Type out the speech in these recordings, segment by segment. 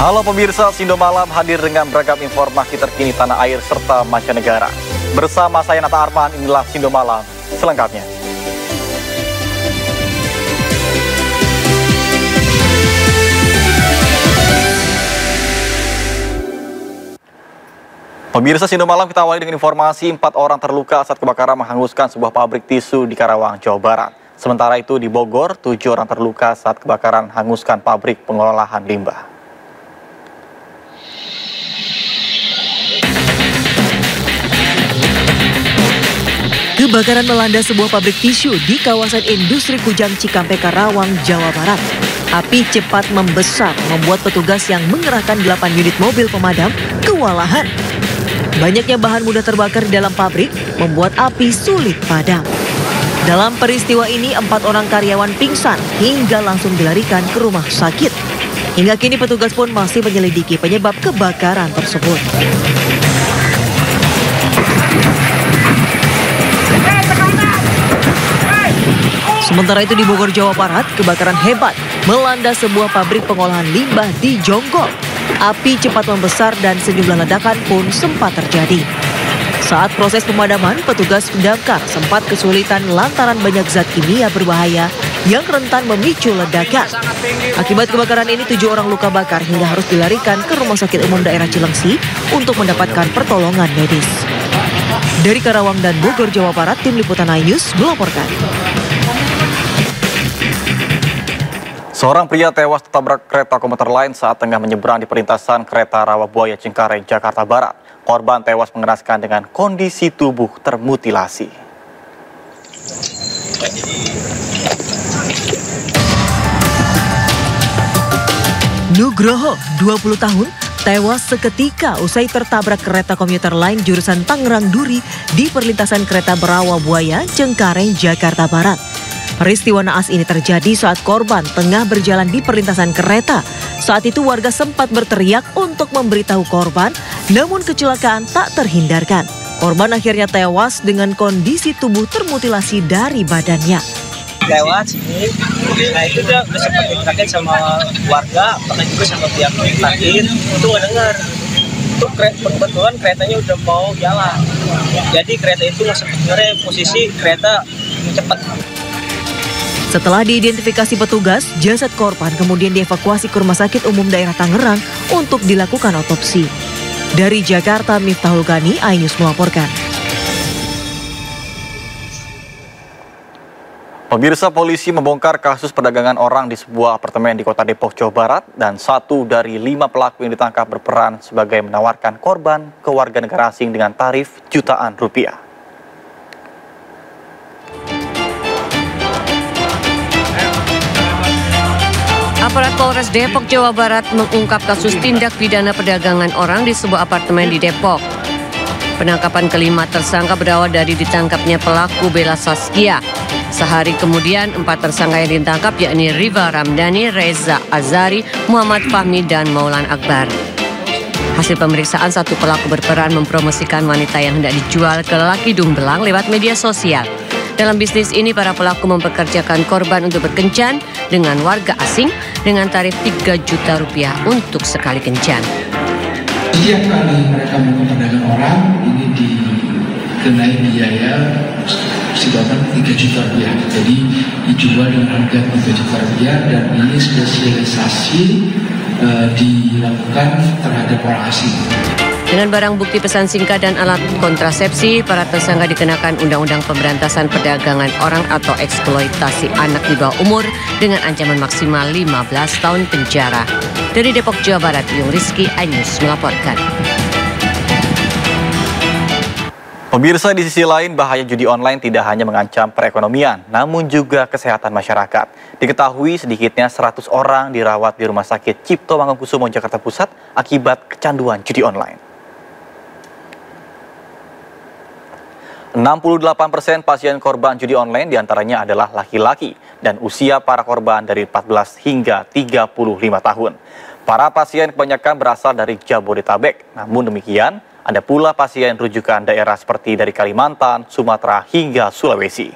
Halo pemirsa, Sindo Malam hadir dengan beragam informasi terkini tanah air serta mancanegara. Bersama saya Nata Arman, inilah Sindo Malam selengkapnya. Pemirsa Sindo Malam, kita awali dengan informasi 4 orang terluka saat kebakaran menghanguskan sebuah pabrik tisu di Karawang, Jawa Barat. Sementara itu di Bogor, 7 orang terluka saat kebakaran menghanguskan pabrik pengolahan limbah. Kebakaran melanda sebuah pabrik tisu di kawasan industri Kujang Cikampek, Karawang, Jawa Barat. Api cepat membesar membuat petugas yang mengerahkan 8 unit mobil pemadam kewalahan. Banyaknya bahan mudah terbakar di dalam pabrik membuat api sulit padam. Dalam peristiwa ini 4 orang karyawan pingsan hingga langsung dilarikan ke rumah sakit. Hingga kini petugas pun masih menyelidiki penyebab kebakaran tersebut. Sementara itu di Bogor, Jawa Barat, kebakaran hebat melanda sebuah pabrik pengolahan limbah di Jonggol. Api cepat membesar dan sejumlah ledakan pun sempat terjadi. Saat proses pemadaman, petugas damkar sempat kesulitan lantaran banyak zat kimia berbahaya yang rentan memicu ledakan. Akibat kebakaran ini 7 orang luka bakar hingga harus dilarikan ke Rumah Sakit Umum Daerah Cilengsi untuk mendapatkan pertolongan medis. Dari Karawang dan Bogor, Jawa Barat, Tim Liputan iNews melaporkan. Seorang pria tewas tertabrak kereta komuter lain saat tengah menyeberang di perlintasan kereta Rawabuaya Cengkareng, Jakarta Barat. Korban tewas mengenaskan dengan kondisi tubuh termutilasi. Nugroho, 20 tahun, tewas seketika usai tertabrak kereta komuter lain jurusan Tangerang Duri di perlintasan kereta Rawabuaya Cengkareng, Jakarta Barat. Peristiwa naas ini terjadi saat korban tengah berjalan di perlintasan kereta. Saat itu warga sempat berteriak untuk memberitahu korban, namun kecelakaan tak terhindarkan. Korban akhirnya tewas dengan kondisi tubuh termutilasi dari badannya. Lewat sini, nah itu dia udah sempat diterakin sama warga, pernah juga sama pihak terakhir, itu nggak dengar. Itu kebetulan keretanya udah mau jalan, jadi kereta itu nggak sempat dengar posisi kereta cepat. Setelah diidentifikasi petugas, jasad korban kemudian dievakuasi ke Rumah Sakit Umum Daerah Tangerang untuk dilakukan otopsi. Dari Jakarta, Miftahul Gani, iNews melaporkan. Pemirsa, polisi membongkar kasus perdagangan orang di sebuah apartemen di Kota Depok, Jawa Barat, dan 1 dari 5 pelaku yang ditangkap berperan sebagai menawarkan korban ke warga negara asing dengan tarif jutaan rupiah. Aparat Polres Depok, Jawa Barat mengungkap kasus tindak pidana perdagangan orang di sebuah apartemen di Depok. Penangkapan kelima tersangka berawal dari ditangkapnya pelaku Bella Saskia. Sehari kemudian 4 tersangka yang ditangkap yakni Riva Ramdhani, Reza Azari, Muhammad Fahmi, dan Maulan Akbar. Hasil pemeriksaan, 1 pelaku berperan mempromosikan wanita yang hendak dijual ke lelaki Dumbelang lewat media sosial. Dalam bisnis ini, para pelaku mempekerjakan korban untuk berkencan dengan warga asing dengan tarif 3 juta rupiah untuk sekali kencan. Setiap kali mereka melakukan perdagangan orang, ini dikenai biaya sekitar 3 juta rupiah. Jadi dijual dengan harga 3 juta rupiah dan ini spesialisasi dilakukan terhadap orang asing. Dengan barang bukti pesan singkat dan alat kontrasepsi, para tersangka dikenakan Undang-Undang Pemberantasan Perdagangan Orang atau Eksploitasi Anak di bawah umur dengan ancaman maksimal 15 tahun penjara. Dari Depok, Jawa Barat, Yung Rizky, iNews melaporkan. Pemirsa, di sisi lain, bahaya judi online tidak hanya mengancam perekonomian, namun juga kesehatan masyarakat. Diketahui sedikitnya 100 orang dirawat di Rumah Sakit Cipto Mangunkusumo, Jakarta Pusat akibat kecanduan judi online. 68% pasien korban judi online diantaranya adalah laki-laki dan usia para korban dari 14 hingga 35 tahun. Para pasien kebanyakan berasal dari Jabodetabek, namun demikian ada pula pasien rujukan daerah seperti dari Kalimantan, Sumatera hingga Sulawesi.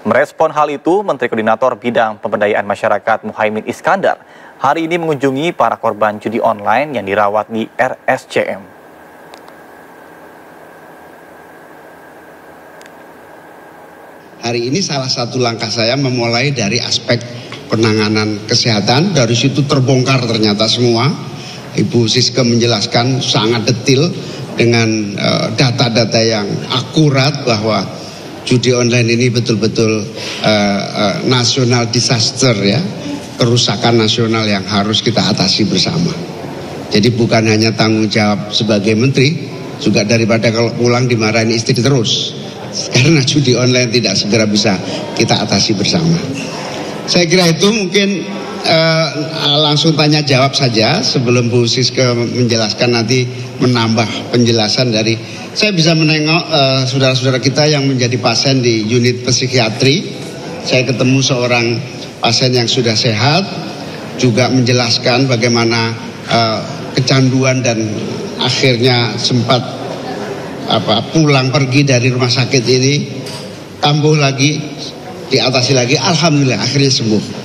Merespon hal itu, Menteri Koordinator Bidang Pemberdayaan Masyarakat Muhaimin Iskandar hari ini mengunjungi para korban judi online yang dirawat di RSCM. Hari ini salah satu langkah saya memulai dari aspek penanganan kesehatan. Dari situ terbongkar ternyata semua. Ibu Siska menjelaskan sangat detail dengan data-data yang akurat bahwa judi online ini betul-betul national disaster ya, kerusakan nasional yang harus kita atasi bersama. Jadi bukan hanya tanggung jawab sebagai menteri, juga daripada kalau pulang dimarahin istri terus. Karena judi online tidak segera bisa kita atasi bersama. Saya kira itu mungkin langsung tanya jawab saja sebelum Bu Siska menjelaskan, nanti menambah penjelasan dari. Saya bisa menengok saudara-saudara kita yang menjadi pasien di unit psikiatri. Saya ketemu seorang pasien yang sudah sehat, juga menjelaskan bagaimana kecanduan dan akhirnya sempat pulang pergi dari rumah sakit ini, kambuh lagi, diatasi lagi, alhamdulillah akhirnya sembuh.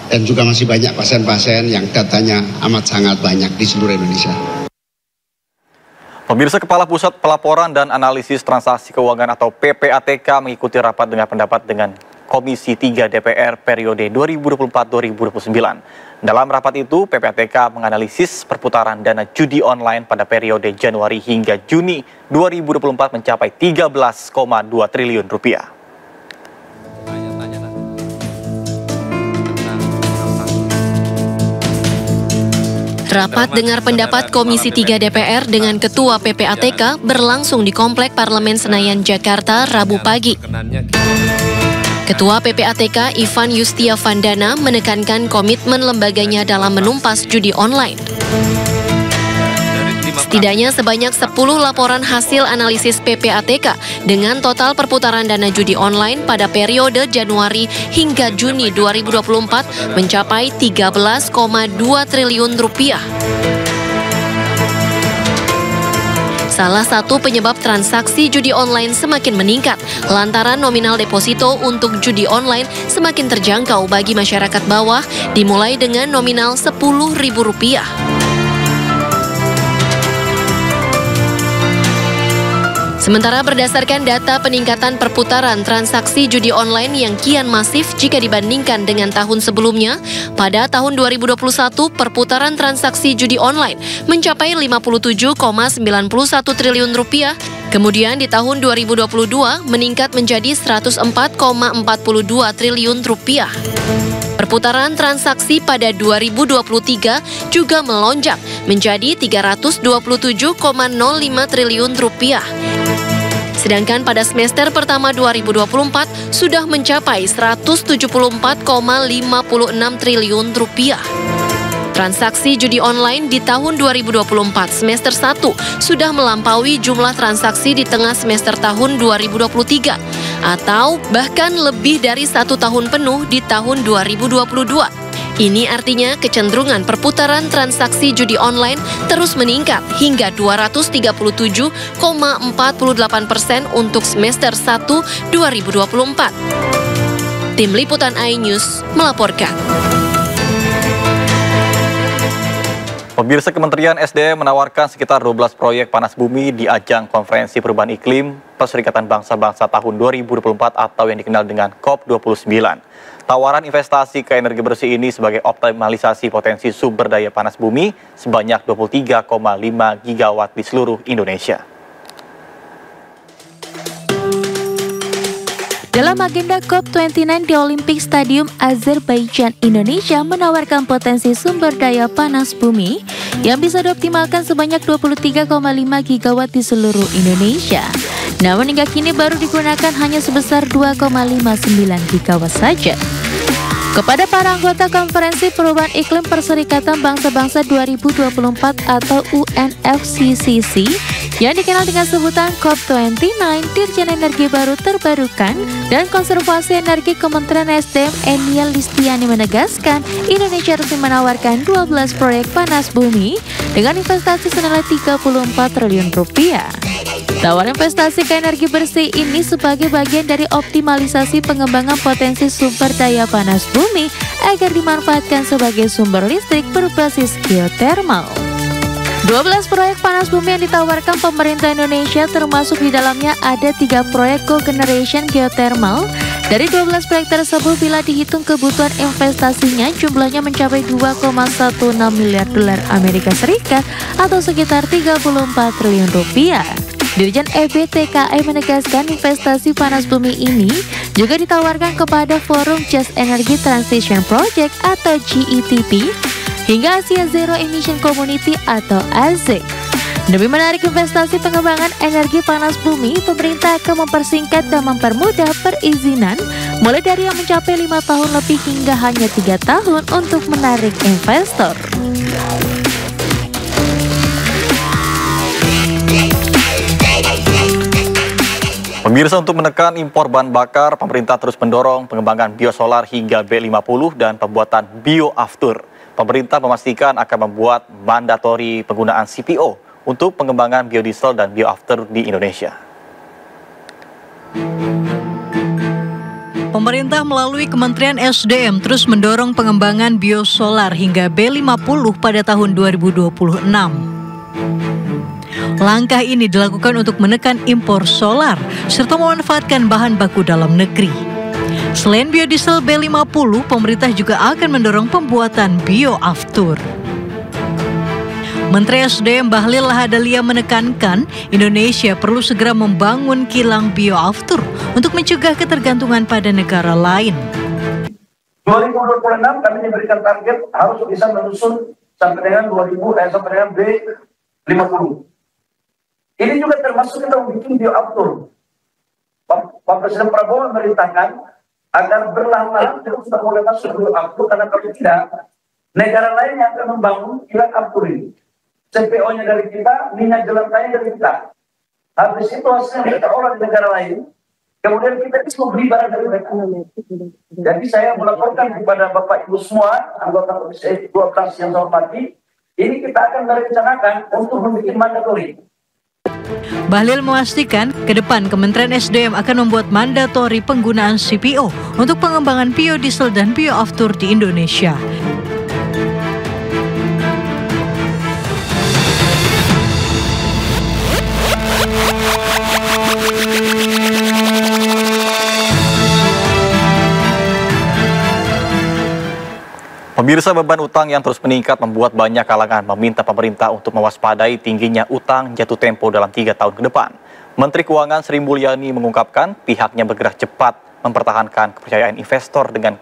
Dan juga masih banyak pasien-pasien yang datanya amat sangat banyak di seluruh Indonesia. Pemirsa, Kepala Pusat Pelaporan dan Analisis Transaksi Keuangan atau PPATK mengikuti rapat dengar pendapat dengan Komisi 3 DPR periode 2024-2029. Dalam rapat itu, PPATK menganalisis perputaran dana judi online pada periode Januari hingga Juni 2024 mencapai 13,2 triliun rupiah. Rapat dengar pendapat Komisi 3 DPR dengan Ketua PPATK berlangsung di Komplek Parlemen Senayan, Jakarta, Rabu pagi. Ketua PPATK Ivan Yustiavandana menekankan komitmen lembaganya dalam menumpas judi online. Setidaknya sebanyak 10 laporan hasil analisis PPATK dengan total perputaran dana judi online pada periode Januari hingga Juni 2024 mencapai 13,2 triliun rupiah. Salah satu penyebab transaksi judi online semakin meningkat lantaran nominal deposito untuk judi online semakin terjangkau bagi masyarakat bawah, dimulai dengan nominal Rp10.000. Sementara berdasarkan data peningkatan perputaran transaksi judi online yang kian masif jika dibandingkan dengan tahun sebelumnya, pada tahun 2021 perputaran transaksi judi online mencapai 57,91 triliun rupiah, kemudian di tahun 2022 meningkat menjadi 104,42 triliun rupiah. Perputaran transaksi pada 2023 juga melonjak menjadi 327,05 triliun rupiah. Sedangkan pada semester pertama 2024 sudah mencapai 174,56 triliun rupiah. Transaksi judi online di tahun 2024 semester 1 sudah melampaui jumlah transaksi di tengah semester tahun 2023 atau bahkan lebih dari 1 tahun penuh di tahun 2022. Ini artinya kecenderungan perputaran transaksi judi online terus meningkat hingga 237,48% untuk semester 1 2024. Tim Liputan iNews melaporkan. Pemirsa, Kementerian SDM menawarkan sekitar 12 proyek panas bumi di ajang Konferensi Perubahan Iklim Perserikatan Bangsa-Bangsa tahun 2024 atau yang dikenal dengan COP29. Tawaran investasi ke energi bersih ini sebagai optimalisasi potensi sumber daya panas bumi sebanyak 23,5 gigawatt di seluruh Indonesia. Dalam agenda COP29 di Olympic Stadium Azerbaijan, Indonesia menawarkan potensi sumber daya panas bumi yang bisa dioptimalkan sebanyak 23,5 gigawatt di seluruh Indonesia. Namun hingga kini baru digunakan hanya sebesar 2,59 gigawatt saja. Kepada para anggota Konferensi Perubahan Iklim Perserikatan Bangsa-Bangsa 2024 atau UNFCCC, yang dikenal dengan sebutan COP29, Dirjen Energi Baru Terbarukan dan Konservasi Energi Kementerian SDM Enia Listiani menegaskan Indonesia resmi menawarkan 12 proyek panas bumi dengan investasi senilai 34 triliun rupiah. Tawaran investasi ke energi bersih ini sebagai bagian dari optimalisasi pengembangan potensi sumber daya panas bumi agar dimanfaatkan sebagai sumber listrik berbasis geotermal. 12 proyek panas bumi yang ditawarkan pemerintah Indonesia, termasuk di dalamnya ada 3 proyek cogeneration geothermal. Dari 12 proyek tersebut, bila dihitung kebutuhan investasinya, jumlahnya mencapai 2,16 miliar dolar Amerika Serikat atau sekitar 34 triliun rupiah. Dirjen EBTKE menegaskan investasi panas bumi ini juga ditawarkan kepada Forum Just Energy Transition Project atau GETP hingga Asia Zero Emission Community atau AZEC. Demi menarik investasi pengembangan energi panas bumi, pemerintah akan mempersingkat dan mempermudah perizinan mulai dari yang mencapai 5 tahun lebih hingga hanya 3 tahun untuk menarik investor. Pemirsa, untuk menekan impor bahan bakar, pemerintah terus mendorong pengembangan biosolar hingga B50 dan pembuatan bioaftur. Pemerintah memastikan akan membuat mandatori penggunaan CPO untuk pengembangan biodiesel dan bioaftur di Indonesia. Pemerintah melalui Kementerian SDM terus mendorong pengembangan biosolar hingga B50 pada tahun 2026. Langkah ini dilakukan untuk menekan impor solar serta memanfaatkan bahan baku dalam negeri. Selain biodiesel B50, pemerintah juga akan mendorong pembuatan bioaftur. Menteri SDM Bahlil Lahadalia menekankan Indonesia perlu segera membangun kilang bioaftur untuk mencegah ketergantungan pada negara lain. 2026 kami diberikan target harus bisa menyusun sampai dengan sampai dengan B50. Ini juga termasuk kita membuat bioaftur. Pak Presiden Prabowo memerintahkan agar berlahan-lahan kita sudah mulai masuk bioaftur, karena kalau tidak, negara lain yang akan membangun kilang aftur ini. CPO-nya dari kita, minyak jelantahnya dari kita. Habis itu hasilnya kita olah di negara lain, kemudian kita bisa membeli barang dari mereka. Jadi saya melaporkan kepada Bapak Ibu semua, anggota Komisi 12 yang saya hormati, ini kita akan merencanakan untuk membuat mandatori. Bahlil memastikan ke depan Kementerian SDM akan membuat mandatori penggunaan CPO untuk pengembangan biodiesel dan bioaftur di Indonesia. Pemirsa, beban utang yang terus meningkat membuat banyak kalangan meminta pemerintah untuk mewaspadai tingginya utang jatuh tempo dalam 3 tahun ke depan. Menteri Keuangan Sri Mulyani mengungkapkan pihaknya bergerak cepat mempertahankan kepercayaan investor dengan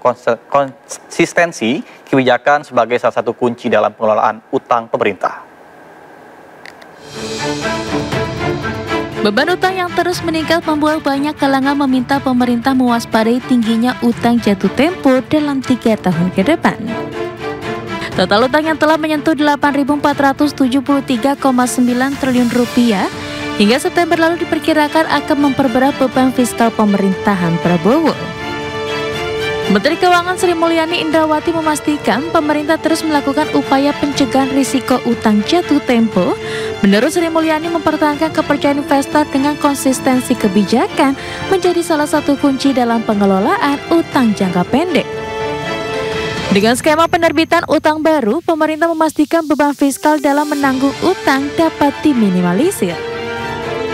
konsistensi kebijakan sebagai salah satu kunci dalam pengelolaan utang pemerintah. Beban utang yang terus meningkat membuat banyak kalangan meminta pemerintah mewaspadai tingginya utang jatuh tempo dalam 3 tahun ke depan. Total utang yang telah menyentuh 8.473,9 triliun rupiah hingga September lalu diperkirakan akan memperberat beban fiskal pemerintahan Prabowo. Menteri Keuangan Sri Mulyani Indrawati memastikan pemerintah terus melakukan upaya pencegahan risiko utang jatuh tempo. Menurut Sri Mulyani, mempertahankan kepercayaan investor dengan konsistensi kebijakan menjadi salah satu kunci dalam pengelolaan utang jangka pendek. Dengan skema penerbitan utang baru, pemerintah memastikan beban fiskal dalam menanggung utang dapat diminimalisir.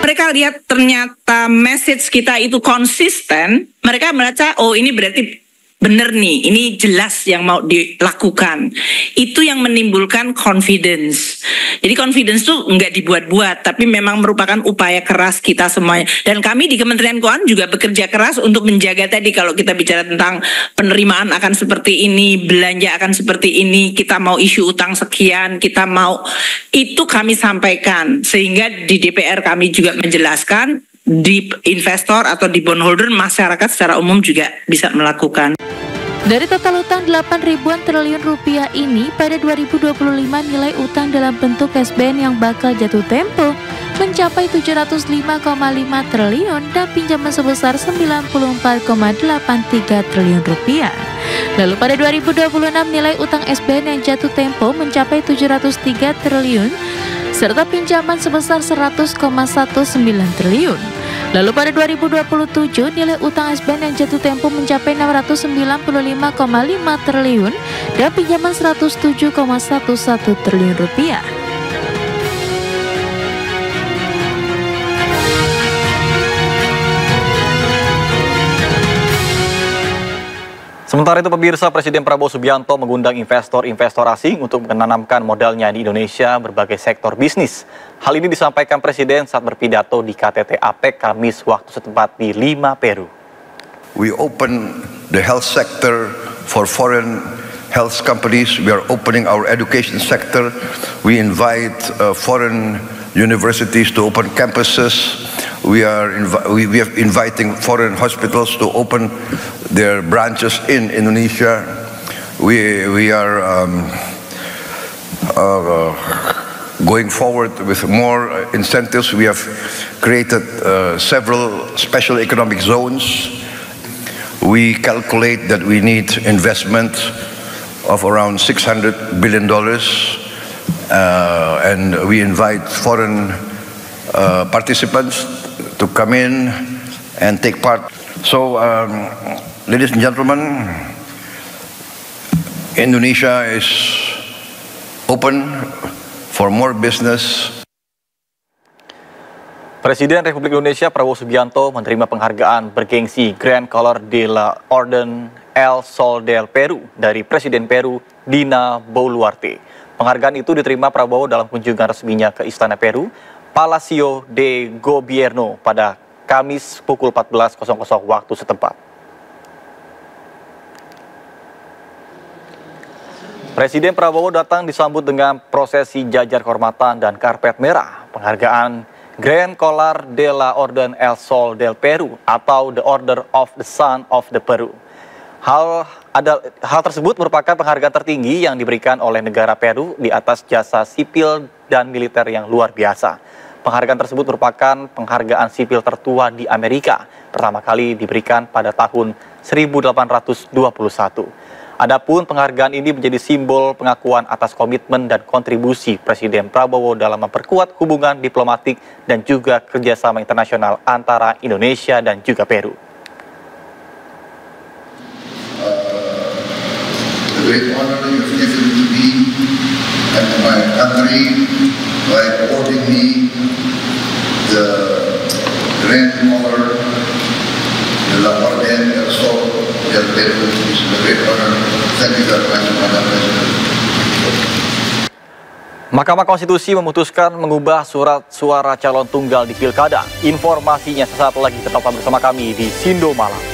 Mereka lihat ternyata message kita itu konsisten, mereka merasa oh ini berarti bener nih, ini jelas yang mau dilakukan. Itu yang menimbulkan confidence. Jadi confidence tuh nggak dibuat-buat, tapi memang merupakan upaya keras kita semuanya. Dan kami di Kementerian Keuangan juga bekerja keras untuk menjaga tadi, kalau kita bicara tentang penerimaan akan seperti ini, belanja akan seperti ini, kita mau isu utang sekian, kita mau, itu kami sampaikan. Sehingga di DPR kami juga menjelaskan, di investor atau di bondholder, masyarakat secara umum juga bisa melakukan. Dari total utang 8 ribuan triliun rupiah ini, pada 2025 nilai utang dalam bentuk SBN yang bakal jatuh tempo mencapai 705,5 triliun dan pinjaman sebesar 94,83 triliun rupiah. Lalu pada 2026 nilai utang SBN yang jatuh tempo mencapai 703 triliun serta pinjaman sebesar 100,19 triliun. Lalu pada 2027 nilai utang SBN yang jatuh tempo mencapai 695,5 triliun dan pinjaman 107,11 triliun rupiah. Sementara itu pemirsa, Presiden Prabowo Subianto mengundang investor-investor asing untuk menanamkan modalnya di Indonesia berbagai sektor bisnis. Hal ini disampaikan Presiden saat berpidato di KTT APEC Kamis waktu setempat di Lima, Peru. We open the health sector for foreign health companies. We are opening our education sector. We invite foreign universities to open campuses. We are inviting foreign hospitals to open their branches in Indonesia. We are going forward with more incentives. We have created several special economic zones. We calculate that we need investment of around $600 billion, and we invite foreign participants to come in and take part. So, ladies and gentlemen, Indonesia is open for more business. Presiden Republik Indonesia Prabowo Subianto menerima penghargaan bergengsi Grand Color de la Orden El Sol del Peru dari Presiden Peru Dina Boluarte. Penghargaan itu diterima Prabowo dalam kunjungan resminya ke Istana Peru, Palacio de Gobierno pada Kamis pukul 14.00 waktu setempat. Presiden Prabowo datang disambut dengan prosesi jajar kehormatan dan karpet merah. Penghargaan Grand Collar de la Orden El Sol del Peru atau The Order of the Sun of the Peru. Hal tersebut merupakan penghargaan tertinggi yang diberikan oleh negara Peru di atas jasa sipil dan militer yang luar biasa. Penghargaan tersebut merupakan penghargaan sipil tertua di Amerika, pertama kali diberikan pada tahun 1821. Adapun penghargaan ini menjadi simbol pengakuan atas komitmen dan kontribusi Presiden Prabowo dalam memperkuat hubungan diplomatik dan juga kerjasama internasional antara Indonesia dan juga Peru. The great honor you have given to me and to my country by awarding me the Grand Collar de la Orden El Sol del Peru is a great honor. Thank you very much, Madam President. Mahkamah Konstitusi memutuskan mengubah surat suara calon tunggal di Pilkada. Informasinya sesaat lagi, tetaplah bersama kami di Sindo Malam.